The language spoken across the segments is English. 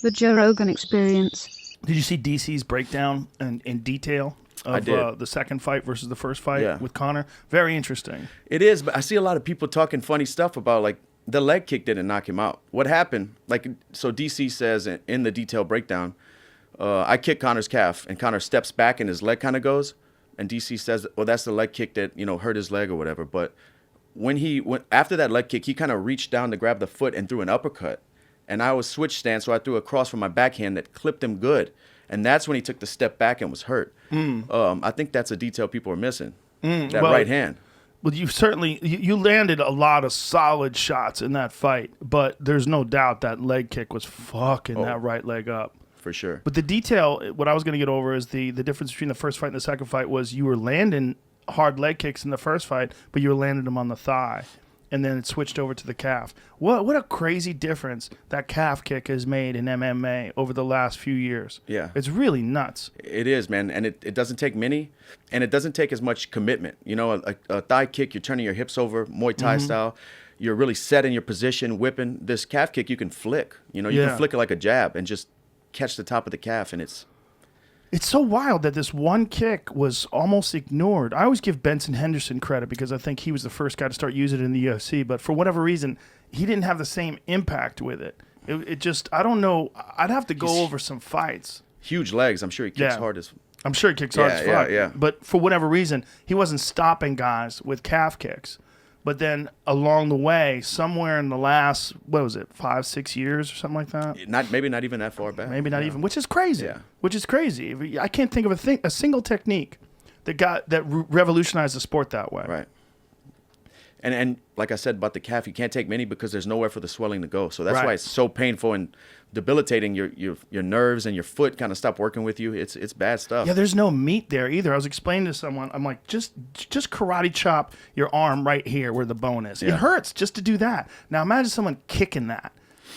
The Joe Rogan Experience. Did you see DC's breakdown in detail of the second fight versus the first fight with Conor? Very interesting. It is, but I see a lot of people talking funny stuff about, like, the leg kick didn't knock him out. What happened? Like, so DC says in the detailed breakdown, I kick Conor's calf, and Conor steps back and his leg kind of goes, and DC says, well, that's the leg kick that, you know, hurt his leg or whatever. But when he went after that leg kick, he kind of reached down to grab the foot and threw an uppercut. And I was switch stance, so I threw a cross from my backhand that clipped him good. And that's when he took the step back and was hurt. I think that's a detail people are missing, that right hand. Well, you landed a lot of solid shots in that fight, but there's no doubt that leg kick was fucking that right leg up. For sure. But the detail, what I was going to get over is the difference between the first fight and the second fight was you were landing hard leg kicks in the first fight, but you were landing them on the thigh. And then it switched over to the calf. What a crazy difference that calf kick has made in MMA over the last few years. Yeah. It's really nuts. It is, man. And it doesn't take many, and it doesn't take as much commitment. You know, a thigh kick, you're turning your hips over, Muay Thai style. You're really set in your position, whipping. This calf kick, you can flick. You know, you can flick it like a jab and just catch the top of the calf, and it's so wild that this one kick was almost ignored. I always give Benson Henderson credit because I think he was the first guy to start using it in the UFC, but for whatever reason, he didn't have the same impact with it. It just, I don't know. I'd have to go over some fights. Huge legs. I'm sure he kicks hard as. I'm sure he kicks hard as fuck. Yeah. But for whatever reason, he wasn't stopping guys with calf kicks. But then along the way, somewhere in the last, 5-6 years or something like that? Maybe not even that far back. Maybe not even, which is crazy. Yeah. Which is crazy. I can't think of a single technique that revolutionized the sport that way. Right. And like I said about the calf, you can't take many because there's nowhere for the swelling to go. So that's why it's so painful and debilitating. Your nerves and your foot kind of stop working with you. It's bad stuff. Yeah, there's no meat there either. I was explaining to someone, I'm like, just karate chop your arm right here where the bone is. It hurts just to do that. Now imagine someone kicking that.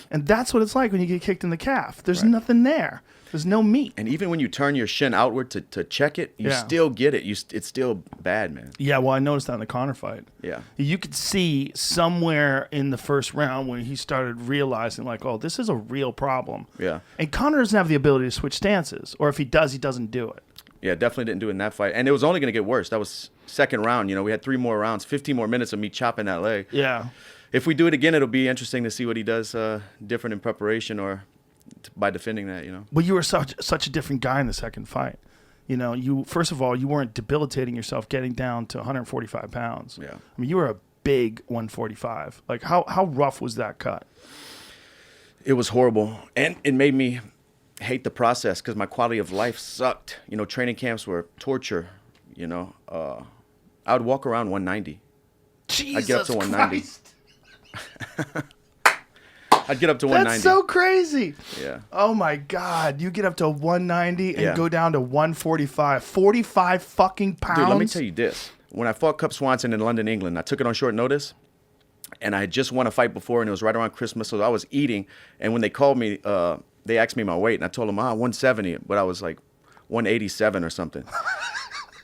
And that's what it's like when you get kicked in the calf. There's nothing there. There's no meat. And even when you turn your shin outward to check it, you still get it. It's still bad, man. Yeah, well, I noticed that in the Conor fight. Yeah. You could see somewhere in the first round when he started realizing, like, oh, this is a real problem. Yeah. And Conor doesn't have the ability to switch stances. Or if he does, he doesn't do it. Yeah, definitely didn't do it in that fight. And it was only going to get worse. That was second round. You know, we had 3 more rounds, 15 more minutes of me chopping that leg. Yeah. If we do it again, it'll be interesting to see what he does different in preparation or by defending that, you know. But you were such a different guy in the second fight. You know, first of all, you weren't debilitating yourself getting down to 145 pounds. Yeah. I mean, you were a big 145. Like, how rough was that cut? It was horrible. And it made me hate the process because my quality of life sucked. You know, training camps were torture, you know. I would walk around 190. Jesus I'd get up to 190. Christ. I'd get up to 190. That's so crazy. Yeah. Oh, my God. You get up to 190 and go down to 145. 45 fucking pounds? Dude, let me tell you this. When I fought Cup Swanson in London, England, I took it on short notice. And I had just won a fight before, and it was right around Christmas, so I was eating. And when they called me, they asked me my weight, and I told them, 170. But I was like 187 or something.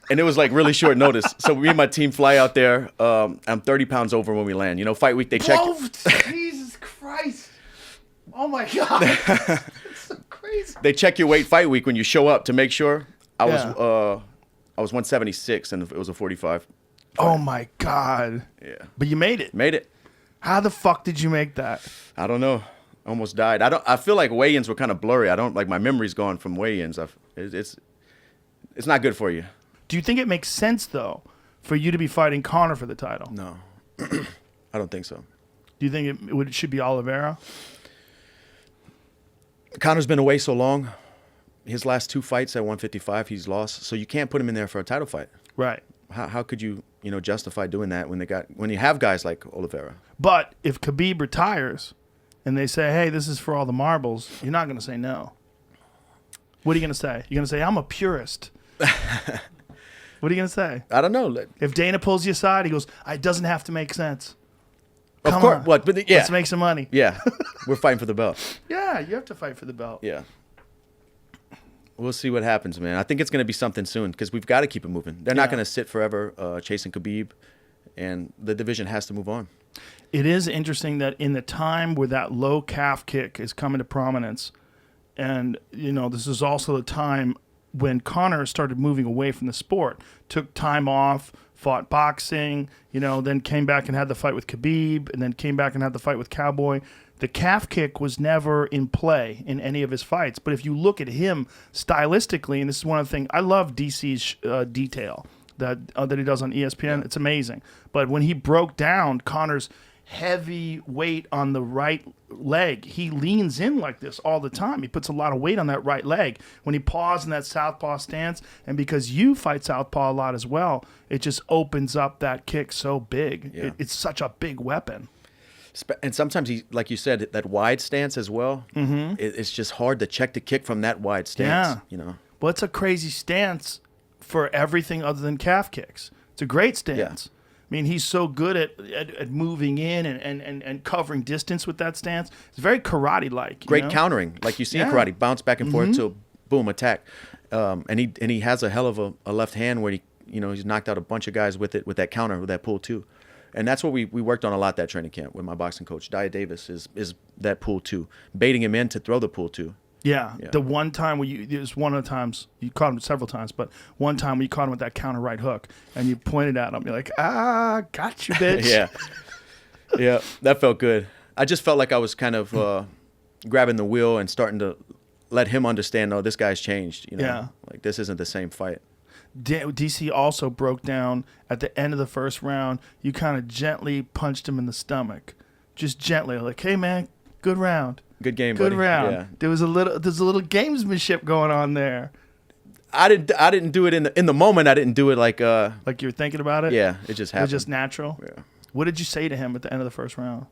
And it was like really short notice. So me and my team fly out there. I'm 30 pounds over when we land. You know, fight week, they check. Oh, Jesus Christ. Oh, my God. That's so crazy. They check your weight fight week when you show up to make sure. I was 176, and it was a 45. Fight. Oh, my God. Yeah. But you made it. Made it. How the fuck did you make that? I don't know. Almost died. I feel like weigh-ins were kind of blurry. My memory's gone from weigh-ins. It's not good for you. Do you think it makes sense, though, for you to be fighting Conor for the title? No. I don't think so. Do you think it should be Oliveira? Conor's been away so long. His last 2 fights at 155, he's lost. So you can't put him in there for a title fight. Right. How could you, justify doing that when you have guys like Oliveira? But if Khabib retires and they say, hey, this is for all the marbles, you're not going to say no. What are you going to say? You're going to say, I'm a purist. What are you going to say? I don't know. If Dana pulls you aside, he goes, it doesn't have to make sense. Of Come course. on. What? But yeah. Let's make some money. Yeah. We're fighting for the belt. Yeah, you have to fight for the belt. Yeah. We'll see what happens, man. I think it's going to be something soon because we've got to keep it moving. They're not going to sit forever chasing Khabib, and the division has to move on. It is interesting that in the time where that low calf kick is coming to prominence, And, this is also the time when Conor started moving away from the sport, took time off, fought boxing, then came back and had the fight with Khabib, and then came back and had the fight with Cowboy. The calf kick was never in play in any of his fights. But if you look at him stylistically, and this is one of the things, I love DC's detail that he does on ESPN. It's amazing. But when he broke down Conor's heavy weight on the right leg, he leans in like this all the time. He puts a lot of weight on that right leg. When he paws in that southpaw stance, and because you fight southpaw a lot as well, it just opens up that kick so big. Yeah. It's such a big weapon. And sometimes he, like you said, that wide stance as well. Mm-hmm. It's just hard to check the kick from that wide stance. Yeah. Well, it's a crazy stance for everything other than calf kicks. It's a great stance. Yeah. I mean, he's so good at moving in and covering distance with that stance. It's very karate-like. Great countering, like you see in karate. Bounce back and forth till boom, attack. And he has a hell of a left hand where he's knocked out a bunch of guys with that counter, with that pull too. And that's what we worked on a lot that training camp with my boxing coach. Dia Davis is that pull two, baiting him in to throw the pull two. Yeah. The one time where it was one of the times, you caught him several times, but one time when you caught him with that counter right hook and you pointed at him, you're like, got you, bitch. Yeah, that felt good. I just felt like I was kind of grabbing the wheel and starting to let him understand, this guy's changed. Like this isn't the same fight. DC also broke down at the end of the first round. You kind of gently punched him in the stomach, just gently, like, "Hey man, good round, good game, good buddy." round." Yeah. There's a little gamesmanship going on there. I didn't do it in the moment. I didn't do it like you were thinking about it. Yeah, it just happened. It was just natural. Yeah. What did you say to him at the end of the first round?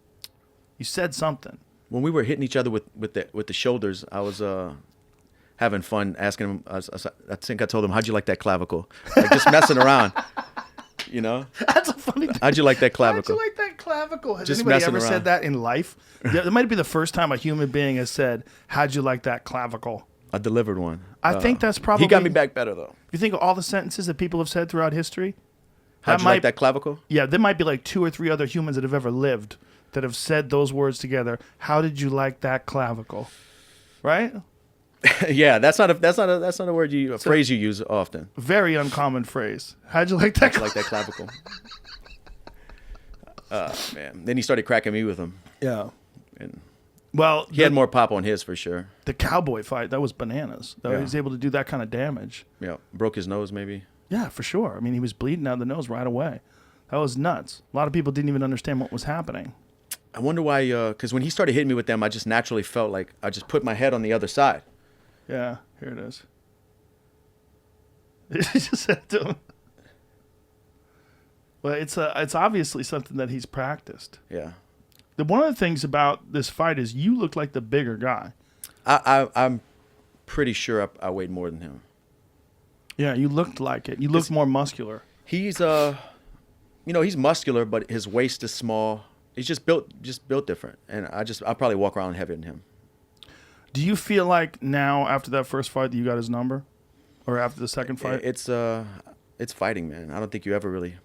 You said something. When we were hitting each other with the shoulders, I was having fun asking him. I think I told him, "How'd you like that clavicle?" Like just messing around, That's a funny thing. How'd you like that clavicle? How'd you like that clavicle? Has Just anybody ever messing said around. that in life? That might be the first time a human being has said, "How'd you like that clavicle?" I delivered one. I think that's probably... He got me back better, though. If you think of all the sentences that people have said throughout history... How'd you like that clavicle? Yeah, there might be like 2 or 3 other humans that have ever lived that have said those words together. How did you like that clavicle? Right? Yeah, that's not a word a phrase you use often. Very uncommon phrase. How'd you like that? How'd you like that clavicle? Man. Then he started cracking me with them. Yeah. And well, he had more pop on his for sure. The Cowboy fight, that was bananas. He Yeah. was able to do that kind of damage. Yeah, broke his nose maybe. Yeah, for sure. I mean, he was bleeding out of the nose right away. That was nuts. A lot of people didn't even understand what was happening. I wonder why, because when he started hitting me with them, I just naturally felt like I just put my head on the other side. Yeah, here it is. He just said to him. Well, it's obviously something that he's practiced. Yeah. One of the things about this fight is you look like the bigger guy. I'm pretty sure I weighed more than him. Yeah, you looked like it. You looked more muscular. He's he's muscular, but his waist is small. He's just built different, and I'll probably walk around heavier than him. Do you feel like now after that first fight that you got his number, or after the second fight? It's fighting, man. I don't think you ever really.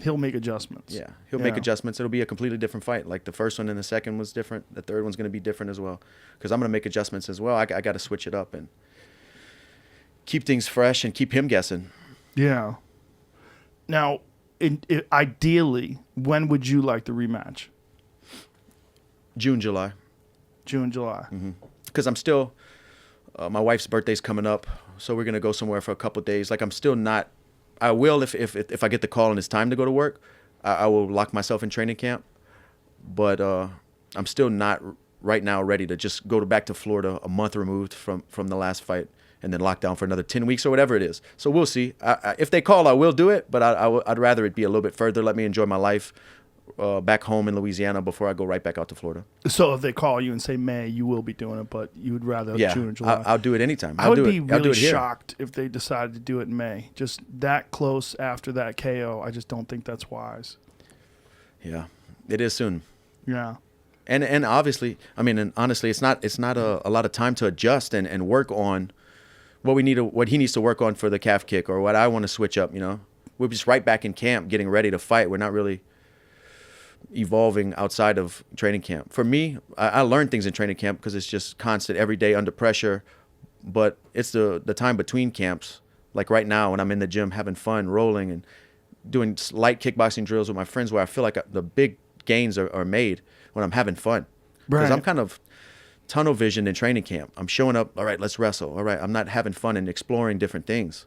He'll make adjustments. Yeah, he'll make adjustments. It'll be a completely different fight. Like the first one and the second was different. The third one's going to be different as well, because I'm going to make adjustments as well. I got to switch it up and keep things fresh and keep him guessing. Yeah. Now, ideally, when would you like the rematch? June, July. June, July. Because I'm still, my wife's birthday's coming up, so we're going to go somewhere for a couple of days. Like I'm still not, I will if I get the call and it's time to go to work, I will lock myself in training camp. But I'm still not right now ready to just go back to Florida a month removed from the last fight and then lock down for another 10 weeks or whatever it is. So we'll see. If they call, I will do it, but I'd rather it be a little bit further. Let me enjoy my life back home in Louisiana before I go right back out to Florida. So if they call you and say May, you will be doing it, but you would rather June or July. I'll do it anytime. I would be really shocked if they decided to do it in May. Just that close after that KO, I just don't think that's wise. Yeah, it is soon. Yeah. And obviously, I mean, and honestly, it's not a lot of time to adjust and work on what he needs to work on for the calf kick or what I want to switch up. We're just right back in camp getting ready to fight. We're not really evolving outside of training camp. For me, I learned things in training camp because it's just constant every day under pressure. But it's the time between camps, like right now when I'm in the gym having fun, rolling and doing light kickboxing drills with my friends where I feel like the big gains are made when I'm having fun. Because I'm kind of tunnel vision in training camp. I'm showing up, all right, let's wrestle. All right, I'm not having fun and exploring different things.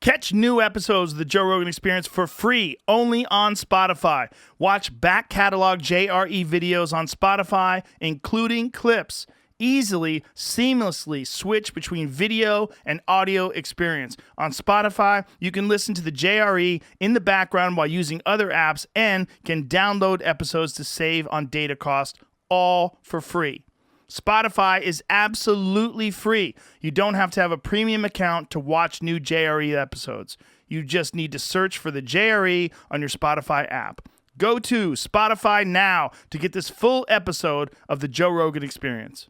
Catch new episodes of the Joe Rogan Experience for free only on Spotify. Watch back catalog JRE videos on Spotify, including clips. Easily, seamlessly switch between video and audio experience. On Spotify, you can listen to the JRE in the background while using other apps and can download episodes to save on data cost, all for free. Spotify is absolutely free. You don't have to have a premium account to watch new JRE episodes. You just need to search for the JRE on your Spotify app. Go to Spotify now to get this full episode of the Joe Rogan Experience.